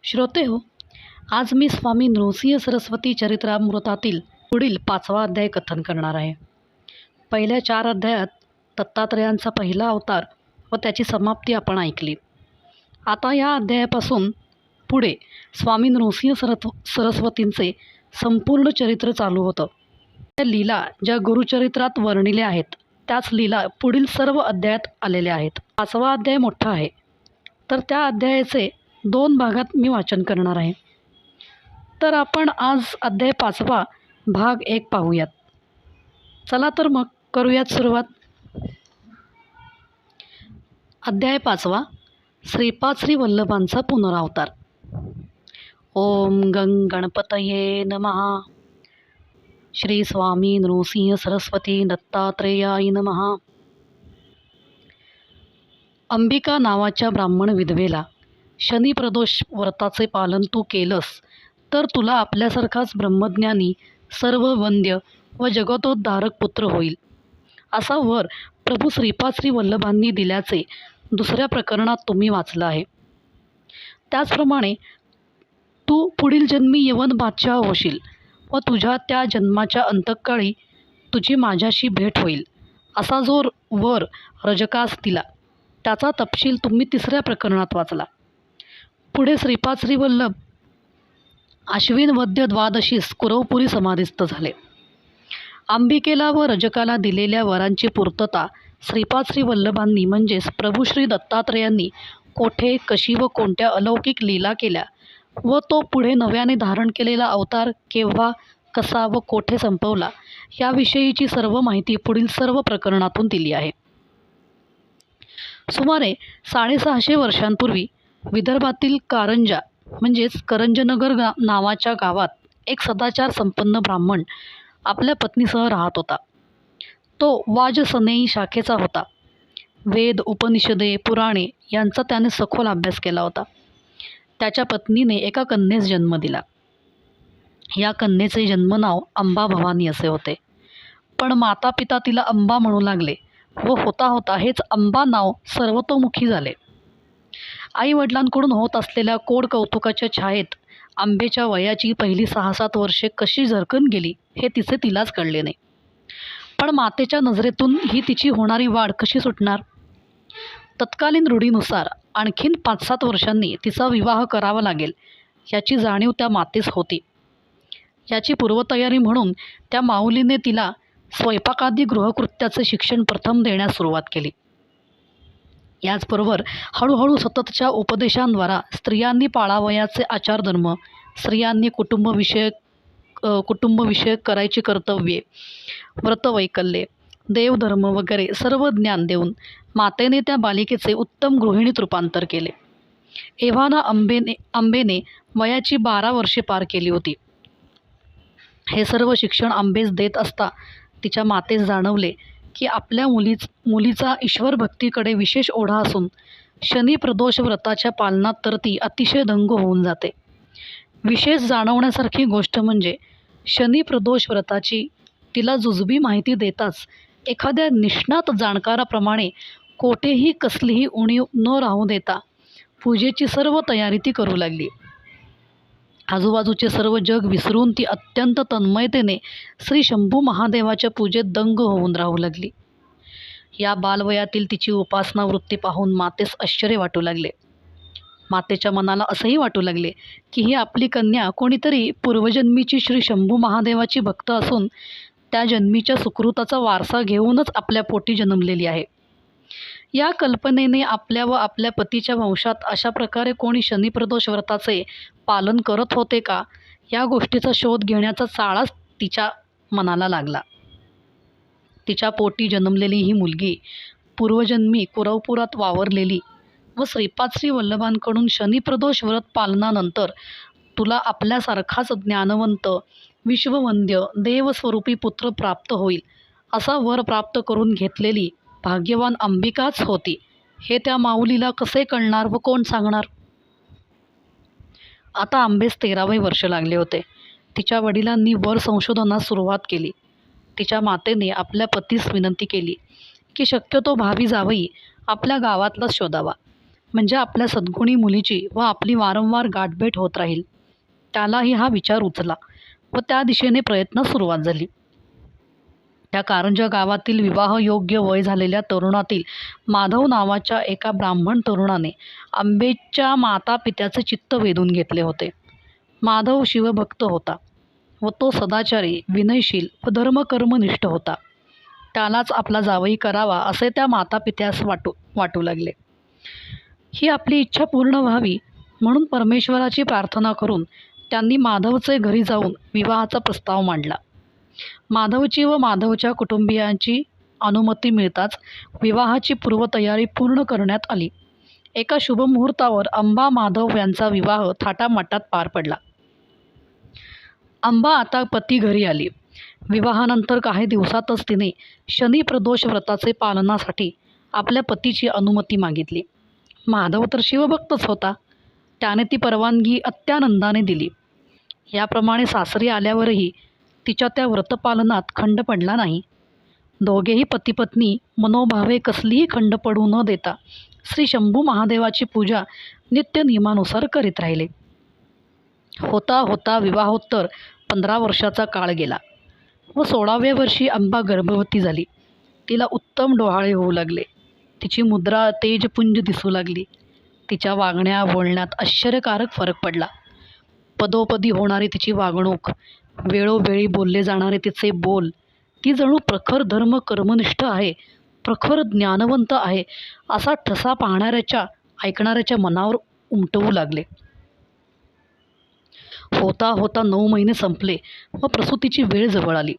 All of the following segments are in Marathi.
श्रोते हो, आज मी स्वामी नृसिंह सरस्वती चरित्रामृतातील पुढील 5वा अध्याय कथन करणार आहे. पहिल्या 4 अध्यायात दत्तात्रेयांचा पहिला अवतार व त्याची समाप्ती आपण ऐकली. आता या अध्यायापासून पुढे स्वामी नृसिंह सरस्वतींचे संपूर्ण चरित्र चालू होतं. त्या लीला ज्या गुरुचरित्रात वर्णिल्या आहेत त्याच लीला पुढील सर्व अध्यायात आलेल्या आहेत. 5वा अध्याय मोठा आहे, तर त्या अध्यायाचे 2 भागात मी वाचन करणार आहे. तर आपण आज अध्याय 5वा भाग 1 पाहूयात. चला तर मग करूयात सुरुवात. अध्याय 5वा, श्रीपाद श्री वल्लभांचा पुनरावतार. ओम गंग गणपतये नमः. श्री स्वामी नृसिंह सरस्वती दत्तात्रेयाय नमः. अंबिका नावाच्या ब्राह्मण विधवेला शनी प्रदोष व्रताचे पालन तू केलंस तर तुला आपल्यासारखाच ब्रह्मज्ञानी सर्व वंद्य व जगतोद्धारक पुत्र होईल, असा वर प्रभू श्रीपाद श्री वल्लभांनी दिल्याचे दुसऱ्या प्रकरणात तुम्ही वाचलं आहे. त्याचप्रमाणे तू पुढील जन्मी यवन बादशाह होशील व तुझ्या त्या जन्माच्या अंतकाळी तुझी माझ्याशी भेट होईल, असा जो वर रजकास दिला त्याचा तपशील तुम्ही 3ऱ्या प्रकरणात वाचला. पुढे श्रीपाद श्री वल्लभ आश्विन वद्य द्वादशीस कुरवपुरी समाधिस्थ झाले. अंबिकेला व रजकाला दिलेल्या वरांची पूर्तता श्रीपाद श्री वल्लभांनी म्हणजेच प्रभू श्री दत्तात्रेयांनी कोठे, कशी व कोणत्या अलौकिक लीला केल्या व तो पुढे नव्याने धारण केलेला अवतार केव्हा, कसा व कोठे संपवला याविषयीची सर्व माहिती पुढील सर्व प्रकरणातून दिली आहे. सुमारे 650 वर्षांपूर्वी विदर्भातील कारंजा म्हणजेच करंजनगर नावाच्या गावात एक सदाचार संपन्न ब्राह्मण आपल्या पत्नीसह राहत होता. तो वाजसनेयी शाखेचा होता. वेद, उपनिषदे, पुराणे यांचा त्याने सखोल अभ्यास केला होता. त्याच्या पत्नीने एका कन्येस जन्म दिला. या कन्येचे जन्मनाव अंबा भवानी असे होते, पण माता पिता तिला अंबा म्हणू लागले व होता होता हेच अंबा नाव सर्वतोमुखी झाले. आई वडिलांकडून होत असलेल्या कोड कौतुकाच्या छायेत आंबेच्या वयाची पहिली 6-7 वर्षे कशी झरकून गेली हे तिलाच कळले नाही. पण मातेच्या नजरेतून ही तिची होणारी वाढ कशी सुटणार? तत्कालीन रूढीनुसार आणखीन 5-7 वर्षांनी तिचा विवाह करावा लागेल याची जाणीव त्या मातेस होती. याची पूर्वतयारी म्हणून त्या माऊलीने तिला स्वयंपाकादी गृहकृत्याचे शिक्षण प्रथम देण्यास सुरुवात केली. याचबरोबर हळूहळू सततच्या उपदेशांद्वारा स्त्रियांनी पाळावयाचे आचारधर्म, स्त्रियांनी कुटुंबविषयक करायची कर्तव्ये, व्रतवैकल्ये, देवधर्म वगैरे सर्व ज्ञान देऊन मातेने त्या बालिकेचे उत्तम गृहिणीत रूपांतर केले. एव्हाना अंबेने वयाची 12 वर्षे पार केली होती. हे सर्व शिक्षण आंबेस देत असता तिच्या मातेस जाणवले की आपल्या मुलीचा ईश्वर भक्तीकडे विशेष ओढा असून शनी प्रदोष व्रताच्या पालनात तर ती अतिशय दंग होऊन जाते. विशेष जाणवण्यासारखी गोष्ट म्हणजे शनी प्रदोष व्रताची तिला जुजबी माहिती देताच एखाद्या निष्णात जाणकाराप्रमाणे कोठेही कसलीही उणीव न राहू देता पूजेची सर्व तयारी ती करू लागली. आजूबाजूचे सर्व जग विसरून ती अत्यंत तन्मयतेने श्री शंभू महादेवाच्या पूजेत दंग होऊन राहू लागली. या बालवयातील तिची उपासना वृत्ती पाहून मातेस आश्चर्य वाटू लागले. मातेच्या मनाला असंही वाटू लागले की ही आपली कन्या कोणीतरी पूर्वजन्मीची श्री शंभू महादेवाची भक्त असून त्या जन्मीच्या सुकृताचा वारसा घेऊनच आपल्या पोटी जन्मलेली आहे. या कल्पनेने आपल्या व आपल्या पतीच्या वंशात अशा प्रकारे कोणी शनिप्रदोष व्रताचे पालन करत होते का या गोष्टीचा शोध घेण्याचा चाळाच तिच्या मनाला लागला. तिच्या पोटी जन्मलेली ही मुलगी पूर्वजन्मी कुरवपुरात वावरलेली व श्रीपाद श्री वल्लभांकडून शनिप्रदोष व्रत पालनानंतर तुला आपल्यासारखाच ज्ञानवंत, विश्ववंद्य, देवस्वरूपी पुत्र प्राप्त होईल असा वर प्राप्त करून घेतलेली भाग्यवान अंबिकाच होती हे त्या माऊलीला कसे कळणार व कोण सांगणार? आता आंबेस 13वे वर्ष लागले होते. तिच्या वडिलांनी वर संशोधनास सुरुवात केली. तिच्या मातेने आपल्या पतीस विनंती केली की शक्यतो भावी जावई आपल्या गावातलाच शोधावा. म्हणजे आपल्या सद्गुणी मुलीची व आपली वारंवार गाठभेट होत राहील. त्यालाही हा विचार उचला व त्या दिशेने प्रयत्न सुरुवात झाली. त्या कारंजा गावातील विवाहयोग्य वय झालेल्या तरुणातील माधव नावाच्या एका ब्राह्मण तरुणाने आंबेच्या मातापित्याचे चित्त वेधून घेतले होते. माधव शिवभक्त होता व तो सदाचारी, विनयशील व धर्मकर्मनिष्ठ होता. त्यालाच आपला जावई करावा असे त्या मातापित्यास वाटू लागले. ही आपली इच्छा पूर्ण व्हावी म्हणून परमेश्वराची प्रार्थना करून त्यांनी माधवचे घरी जाऊन विवाहाचा प्रस्ताव मांडला. माधवची व माधवच्या कुटुंबियांची अनुमती मिळताच विवाहाची पूर्वतयारी पूर्ण करण्यात आली. एका शुभमुहूर्तावर अंबा माधव यांचा विवाह थाटामाटात पार पडला. अंबा आता पती घरी आली. विवाहानंतर काही दिवसातच तिने शनिप्रदोष व्रताचे पालनासाठी आपल्या पतीची अनुमती मागितली. माधव तर शिवभक्तच होता. त्याने ती परवानगी अत्यानंदाने दिली. याप्रमाणे सासरी आल्यावरही तिच्या त्या व्रतपालनात खंड पडला नाही. दोघेही पतिपत्नी मनोभावे कसलीही खंड पडू न देता श्री शंभू महादेवाची पूजा नित्य नियमानुसार करीत राहिले. होता होता विवाहोत्तर 15 वर्षाचा काळ गेला व 16व्या वर्षी अंबा गर्भवती झाली. तिला उत्तम डोहाळे होऊ लागले. तिची मुद्रा तेजपुंज दिसू लागली. तिच्या वागण्या बोलण्यात आश्चर्यकारक फरक पडला. पदोपदी होणारी तिची वागणूक, वेळोवेळी बोलले जाणारे तिचे बोल, ती जणू प्रखर धर्म कर्मनिष्ठ आहे, प्रखर ज्ञानवंत आहे असा ठसा पाहणाऱ्याच्या ऐकणाऱ्याच्या मनावर उमटवू लागले. होता होता 9 महिने संपले व प्रसूतीची वेळ जवळ आली.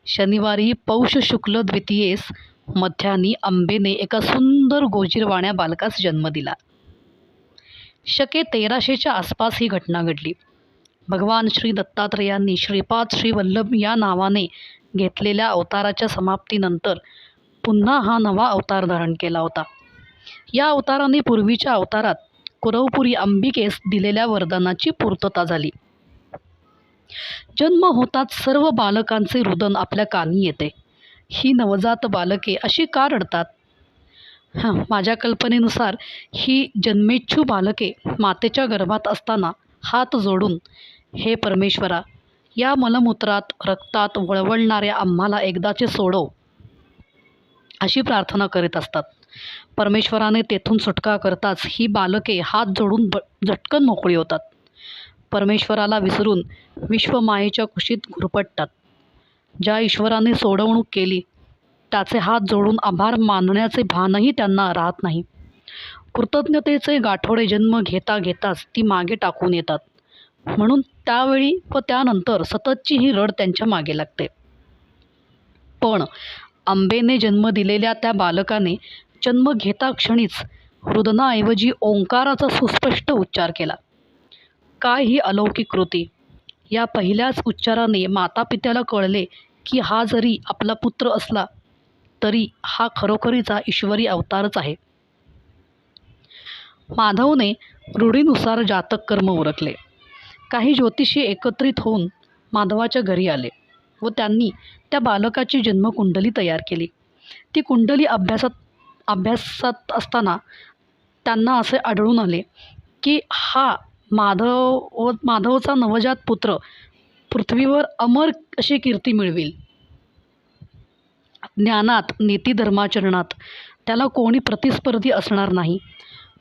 शनिवारी पौष शुक्ल द्वितीयेस मध्यान्ही अंबेने एका सुंदर गोजीरवाण्या बालकास जन्म दिला. शके 1300च्या आसपास ही घटना घडली. भगवान श्री दत्तात्रेयांनी श्रीपाद श्रीवल्लभ या नावाने घेतलेल्या अवताराच्या समाप्तीनंतर पुन्हा हा नवा अवतार धारण केला होता. या अवताराने पूर्वीच्या अवतारात कुरवपुरी अंबिकेस दिलेल्या वरदानाची पूर्तता झाली. जन्म होताच सर्व बालकांचे रुदन आपल्या कानी येते. ही नवजात बालके अशी का रडतात? माझ्या कल्पनेनुसार ही जन्मेच्छू बालके मातेच्या गर्भात असताना हात जोडून, हे परमेश्वरा, या मलमूत्रात रक्तात वळवळणाऱ्या आम्हाला एकदाचे सोडव, अशी प्रार्थना करीत असतात. परमेश्वराने तेथून सुटका करताच ही बालके हात जोडून झटकन मोकळी होतात. परमेश्वराला विसरून विश्वमायेच्या कुशीत घुरपटतात. ज्या ईश्वराने सोडवणूक केली त्याचे हात जोडून आभार मानण्याचे भानही त्यांना राहत नाही. कृतज्ञतेचे गाठोडे जन्म घेता घेताच ती मागे टाकून येतात. म्हणून त्यावेळी व त्यानंतर सततची ही रड त्यांच्या मागे लागते. पण अंबेने जन्म दिलेल्या त्या बालकाने जन्म घेता क्षणीच रुदनाऐवजी ओंकाराचा सुस्पष्ट उच्चार केला. काय ही अलौकिक कृती! या पहिल्याच उच्चाराने मातापित्याला कळले की हा जरी आपला पुत्र असला तरी हा खरोखरीचा ईश्वरी अवतारच आहे. माधवने रूढीनुसार जातक कर्म उरकले. काही ज्योतिषी एकत्रित होऊन माधवाच्या घरी आले व त्यांनी त्या बालकाची जन्मकुंडली तयार केली. ती कुंडली अभ्यासात असताना त्यांना असे आढळून आले की हा माधवचा नवजात पुत्र पृथ्वीवर अमर अशी कीर्ती मिळविल. ज्ञानात, नीतिधर्माचरणात त्याला कोणी प्रतिस्पर्धी असणार नाही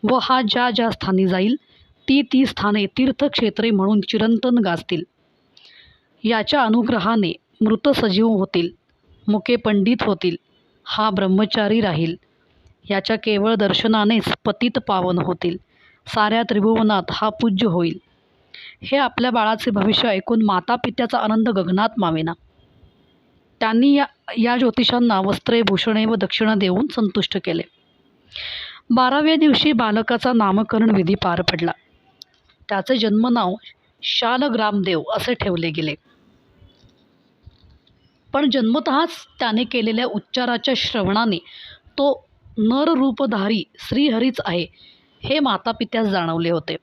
व हा ज्या ज्या स्थानी जाईल ती स्थाने तीर्थक्षेत्रे म्हणून चिरंतन गाजतील. याच्या अनुग्रहाने मृत सजीव होतील, मुके पंडित होतील, हा ब्रह्मचारी राहील. याच्या केवळ दर्शनानेच पतित पावन होतील. साऱ्या त्रिभुवनात हा पूज्य होईल. हे आपल्या बाळाचे भविष्य ऐकून मातापित्याचा आनंद गगनात मावेना. त्यांनी या ज्योतिषांना वस्त्रे, भूषणे व दक्षिणा देऊन संतुष्ट केले. 12व्या दिवशी बालकाचा नामकरण विधी पार पडला. त्याचे जन्मनाव शालग्रामदेव असे ठेवले गेले. पण जन्मतःच त्याने केलेल्या उच्चाराच्या श्रवणाने तो नररूपधारी श्रीहरीच आहे हे मातापित्यास जाणवले होते.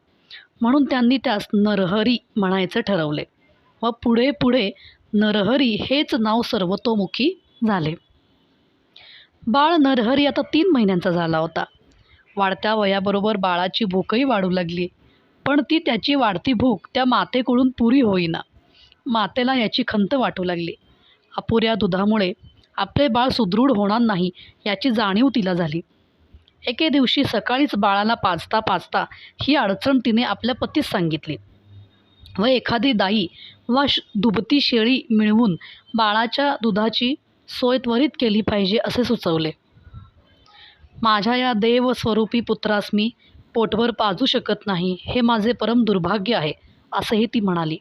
म्हणून त्यांनी त्यास नरहरी म्हणायचे ठरवले व पुढे पुढे नरहरी हेच नाव सर्वतोमुखी झाले. बाळ नरहरी आता 3 महिन्यांचा झाला होता. वाढत्या वयाबरोबर बाळाची भूकही वाढू लागली, पण ती त्याची वाढती भूक त्या मातेकडून पुरी होईना. मातेला याची खंत वाटू लागली. अपुऱ्या दुधामुळे आपले बाळ सुदृढ होणार नाही याची जाणीव तिला झाली. एके दिवशी सकाळीच बाळाला पाजता पाजता ही अडचण तिने आपल्या पतीस सांगितली व एखादी दाई वा दुभती शेळी मिळवून बाळाच्या दुधाची सोय त्वरित केली पाहिजे असे सुचवले. माझ्या या देवस्वरूपी पुत्रास मी पोटभर पाजू शकत नाही, हे माझे परम दुर्भाग्य आहे, असेही ती म्हणाली.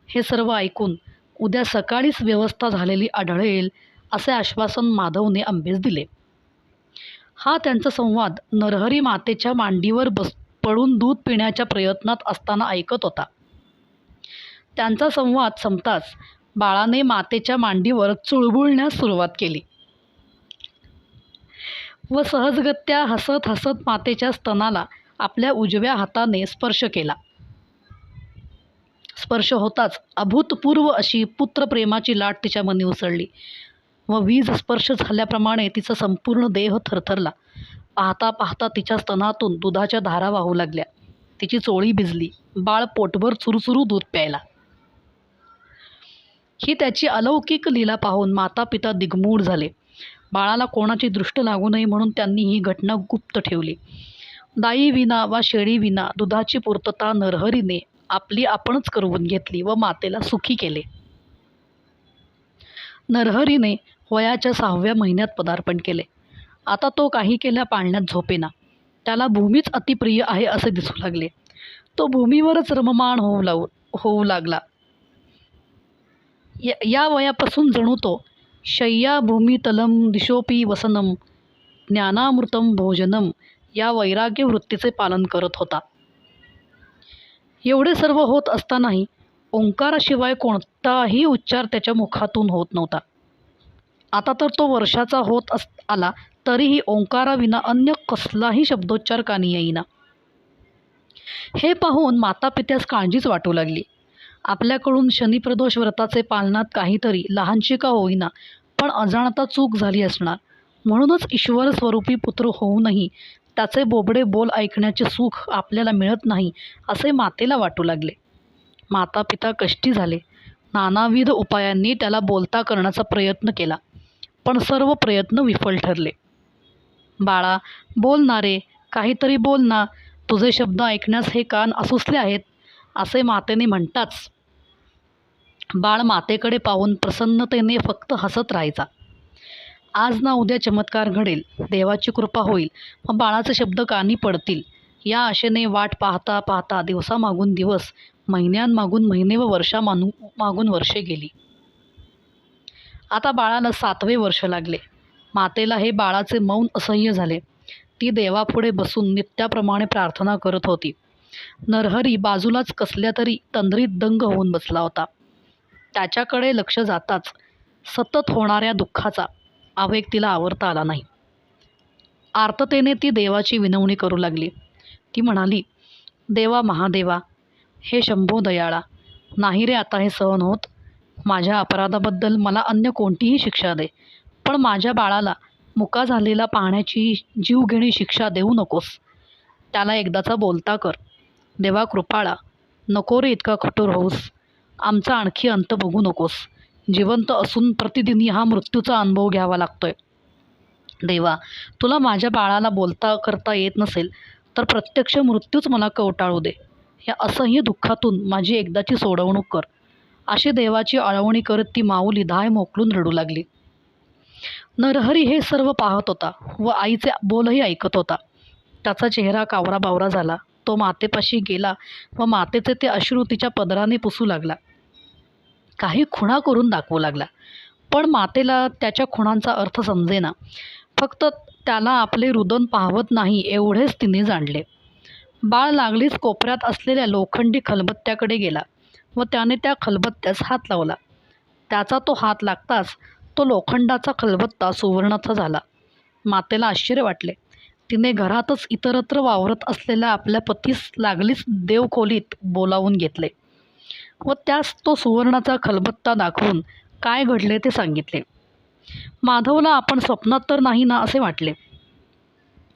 हे सर्व ऐकून उद्या सकाळीच व्यवस्था झालेली आढळेल असे आश्वासन माधवने आंबेस दिले. हा त्यांचा संवाद नरहरी मातेच्या मांडीवर पडून दूध पिण्याच्या प्रयत्नात असताना ऐकत होता. त्यांचा संवाद संपताच बाळाने मातेच्या मांडीवर चुळबुळण्यास सुरुवात केली व सहजगत्या हसत हसत मातेच्या स्तनाला आपल्या उजव्या हाताने स्पर्श केला. स्पर्श होताच अभूतपूर्व अशी पुत्रप्रेमाची लाट तिच्या मनी उसळली व वीज स्पर्श झाल्याप्रमाणे तिचा संपूर्ण देह थरथरला. पाहता पाहता तिच्या स्तनातून दुधाच्या धारा वाहू लागल्या. तिची चोळी भिजली. बाळ पोटभर चुरचुरू दूध प्यायला. ही त्याची अलौकिक लीला पाहून माता पिता दिग्मूढ झाले. बाळाला कोणाची दृष्ट लागू नये म्हणून त्यांनी ही घटना गुप्त ठेवली. दाई विना वा शेळी विना दुधाची पूर्तता नरहरीने आपली आपणच करवून घेतली व मातेला सुखी केले. नरहरीने वयाच्या 6व्या महिन्यात पदार्पण केले. आता तो काही केल्या पाळण्यात झोपेना. त्याला भूमीच अतिप्रिय आहे असे दिसू लागले. तो भूमीवरच रममाण होऊ लागला. या वयापासून जणू तो शय्या भूमितलम दिशोपी वसनम ज्ञानामृतम भोजनम या वैराग्य वृत्तीचे पालन करत होता. एवढे सर्व होत असतानाही ओंकाराशिवाय कोणताही उच्चार त्याच्या मुखातून होत नव्हता. आता तर तो वर्षाचा होत आला तरीही ओंकाराविना अन्य कसलाही शब्दोच्चार कानी येईना. हे पाहून माता पित्यास काळजीच वाटू लागली. आपल्याकडून शनिप्रदोष व्रताचे पालनात काहीतरी लहानशी का होईना पण अजाणता चूक झाली असणार, म्हणूनच ईश्वर स्वरूपी पुत्र होऊनही त्याचे बोबडे बोल ऐकण्याचे सुख आपल्याला मिळत नाही असे मातेला वाटू लागले. माता पिता कष्टी झाले. नानाविध उपायांनी त्याला बोलता करण्याचा प्रयत्न केला, पण सर्व प्रयत्न विफल ठरले. बाळा, बोल ना रे, काहीतरी बोल ना, तुझे शब्द ऐकण्यास हे कान असुसले आहेत, असे मातेने म्हणताच बाळ मातेकडे पाहून प्रसन्नतेने फक्त हसत राहायचा. आज ना उद्या चमत्कार घडेल, देवाची कृपा होईल व बाळाचे शब्द कानी पडतील या आशेने वाट पाहता पाहता दिवसामागून दिवस, महिन्यांमागून महिने व वर्षामागून वर्षे गेली. आता बाळाला 7वे वर्ष लागले. मातेला हे बाळाचे मौन असह्य झाले. ती देवापुढे बसून नित्याप्रमाणे प्रार्थना करत होती. नरहरी बाजूलाच कसल्या तरी तंद्रीत दंग होऊन बसला होता. त्याच्याकडे लक्ष जाताच सतत होणाऱ्या दुःखाचा आवेग तिला आवरता आला नाही. आर्ततेने ती देवाची विनवणी करू लागली. ती म्हणाली, देवा महादेवा, हे शंभो दयाळा, नाही रे आता हे सहन होत. माझ्या अपराधाबद्दल मला अन्य कोणतीही शिक्षा दे, पण माझ्या बाळाला मुका झालेला पाहण्याची जीवघेणी शिक्षा देऊ नकोस. त्याला एकदाचा बोलता कर. देवा कृपाळा, नको रे इतका कठोर होऊस. आमचा आणखी अंत बघू नकोस. जिवंत असून प्रतिदिनी हा मृत्यूचा अनुभव घ्यावा लागतोय. देवा, तुला माझ्या बाळाला बोलता करता येत नसेल तर प्रत्यक्ष मृत्यूच मला कवटाळू दे. या असह्य दुःखातून माझी एकदाची सोडवणूक कर. अशी देवाची आळवणी करत ती माऊली धाय मोकलून रडू लागली. नरहरी हे सर्व पाहत होता व आईचे बोलही ऐकत होता. त्याचा चेहरा कावराबावरा झाला. तो मातेपाशी गेला व मातेचे ते अश्रू तिच्या पदराने पुसू लागला. काही खुणा करून दाखवू लागला, पण मातेला त्याच्या खुणांचा अर्थ समजेना. फक्त त्याला आपले रुदन पाहवत नाही एवढेच तिने जाणले. बाळ लागलीच कोपऱ्यात असलेल्या लोखंडी खलबत्त्याकडे गेला व त्याने त्या खलबत्त्यास हात लावला. त्याचा तो हात लागताच तो लोखंडाचा खलबत्ता सुवर्णाचा झाला. मातेला आश्चर्य वाटले. तिने घरातच इतरत्र वावरत असलेल्या आपल्या पतीस लागलीच देवखोलीत बोलावून घेतले व त्यास तो सुवर्णाचा खलबत्ता दाखवून काय घडले ते सांगितले. माधवला आपण स्वप्नात तर नाही ना असे वाटले.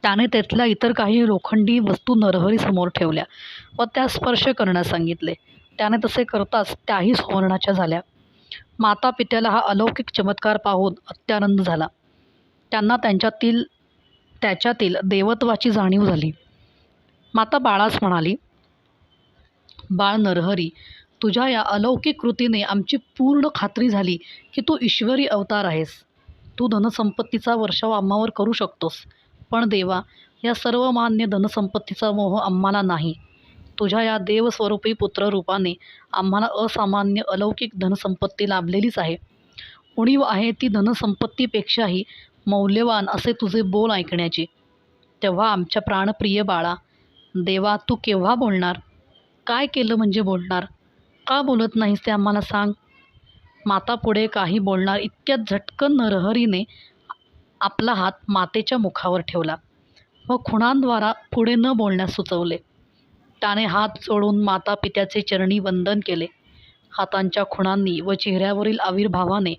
त्याने तेथल्या इतर काही लोखंडी वस्तू नरहरीसमोर ठेवल्या व त्या स्पर्श करण्यास सांगितले. त्याने तसे करताच त्याही सुवर्णाच्या झाल्या. माता पित्याला हा अलौकिक चमत्कार पाहून अत्यानंद झाला. त्यांना त्याच्यातील देवत्वाची जाणीव झाली. माता बाळास म्हणाली, बाळ नरहरी, तुझ्या या अलौकिक कृतीने आमची पूर्ण खात्री झाली की तू ईश्वरी अवतार आहेस. तू धनसंपत्तीचा वर्षाव आम्हावर करू शकतोस, पण देवा, या सर्वमान्य धनसंपत्तीचा मोह आम्हाला नाही. तुझ्या या देवस्वरूपी पुत्ररूपाने आम्हाला असामान्य अलौकिक धनसंपत्ती लाभलेलीच आहे. उणीव आहे ती धनसंपत्तीपेक्षाही मौल्यवान असे तुझे बोल ऐकण्याची. तेव्हा आमच्या प्राणप्रिय बाळा, देवा, तू केव्हा बोलणार? काय केलं म्हणजे बोलणार? का बोलत नाहीस ते आम्हाला सांग. माता पुढे काही बोलणार इतक्यात झटकन नरहरीने आपला हात मातेच्या मुखावर ठेवला व खुणांद्वारा पुढे न बोलण्यास सुचवले. त्याने हात जोडून माता पित्याचे चरणी वंदन केले. हातांच्या खुणांनी व चेहऱ्यावरील आविर्भावाने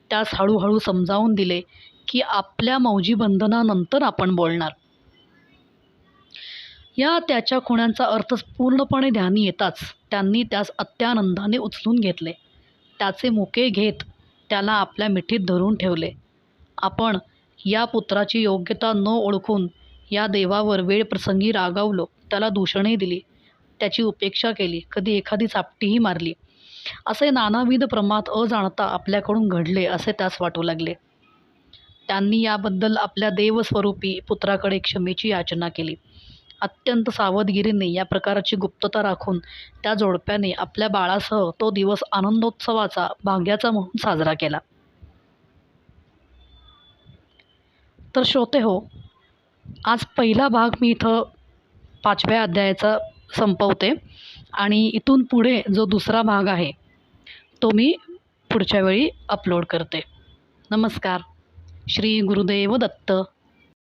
त्यास हळूहळू समजावून दिले की आपल्या मौजी बंधनानंतर आपण बोलणार. या त्याच्या खुण्यांचा अर्थ पूर्णपणे ध्यानी येताच त्यांनी त्यास अत्यानंदाने उचलून घेतले. त्याचे मुके घेत त्याला आपल्या मिठीत धरून ठेवले. आपण या पुत्राची योग्यता न ओळखून या देवावर वेळप्रसंगी रागावलो, त्याला दूषणे दिली, त्याची उपेक्षा केली, कधी एखादी चापटीही मारली, असे नानाविध प्रमाद अजाणता आपल्याकडून घडले असे त्यास वाटू लागले. त्यांनी याबद्दल आपल्या देवस्वरूपी पुत्राकडे क्षमेची याचना केली. अत्यंत सावधगिरीने या प्रकारची गुप्तता राखून त्या जोडप्याने आपल्या बाळासह तो दिवस आनंदोत्सवाचा, भाग्याचा म्हणून साजरा केला. तर श्रोते हो, आज पहिला भाग मी इथं 5व्या अध्यायाचा संपवते आणि इथून पुढे जो दुसरा भाग आहे तो मी पुढच्या वेळी अपलोड करते. नमस्कार. श्री गुरुदेव दत्त.